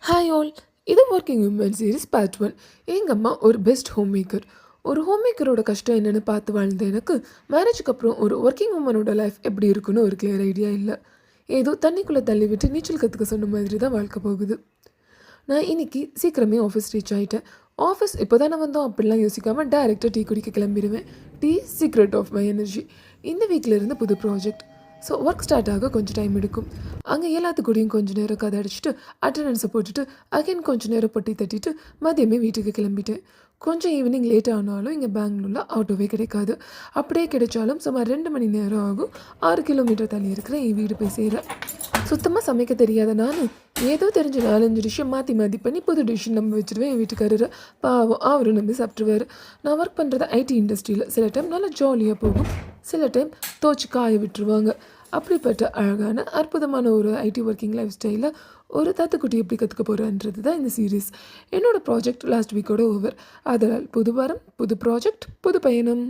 Hi all, இது working woman series part 1. எங்கள் அம்மா ஒரு பெஸ்ட் ஹோம் மேக்கர். ஒரு ஹோம் மேக்கரோட கஷ்டம் என்னென்னு பார்த்து வாழ்ந்த எனக்கு மேரேஜுக்கு அப்புறம் ஒரு ஒர்க்கிங் உமனோட லைஃப் எப்படி இருக்குன்னு ஒரு கிளியர் ஐடியா இல்லை. ஏதோ தண்ணிக்குள்ளே தள்ளி விட்டு நீச்சல் கற்றுக்க சொன்ன மாதிரி தான் வாழ்க்கை போகுது. நான் இன்னைக்கு சீக்கிரமே ஆஃபீஸ் ரீச் ஆகிட்டேன். ஆஃபீஸ் இப்போ தானே வந்தோம் அப்படிலாம் யோசிக்காமல் டேரெக்டாக டீ குடிக்க கிளம்பிடுவேன். Tea secret of my energy. இந்த வீக்கில் இருந்து புது ப்ராஜெக்ட். ஸோ ஒர்க் ஸ்டார்ட் ஆக கொஞ்சம் டைம் எடுக்கும். அங்கே எல்லாத்துக்கூடையும் கொஞ்சம் நேரம் கதை அடிச்சுட்டு அட்டண்டன்ஸை போட்டுட்டு அகைன் கொஞ்சம் நேரம் பொட்டி தட்டிட்டு மதியமே வீட்டுக்கு கிளம்பிட்டேன். கொஞ்சம் ஈவினிங் லேட் ஆனாலும் இங்கே பெங்களூரில் ஆட்டோவே கிடைக்காது. அப்படியே கிடைச்சாலும் சுமார் 2 மணி நேரம் ஆகும் 6 கிலோமீட்டர் தள்ளி இருக்கிற என் வீடு போய் சேர. சுத்தமாக சமைக்க தெரியாத நான் ஏதோ தெரிஞ்ச 4-5 டிஷ்ஷை மாற்றி பண்ணி புது டிஷ் நம்ப வச்சுருவேன். என் வீட்டுக்காரர் பாவம் அவரும் நம்பி சாப்பிட்ருவார். நான் ஒர்க் பண்ணுறது ஐடி இண்டஸ்ட்ரியில். சில டைம் நல்லா ஜாலியாக போகும், சில டைம் தோச்சு காய விட்டுருவாங்க. அப்படிப்பட்ட அழகான அற்புதமான ஒரு ஐடி ஒர்க்கிங் லைஃப் ஸ்டைலில் ஒரு தத்துக்குட்டி எப்படி கற்றுக்க போகிறேன்றது தான் இந்த சீரீஸ். என்னோடய ப்ராஜெக்ட் லாஸ்ட் வீக்கோட ஓவர். அதனால் புது வாரம் புது ப்ராஜெக்ட் புது பயணம்.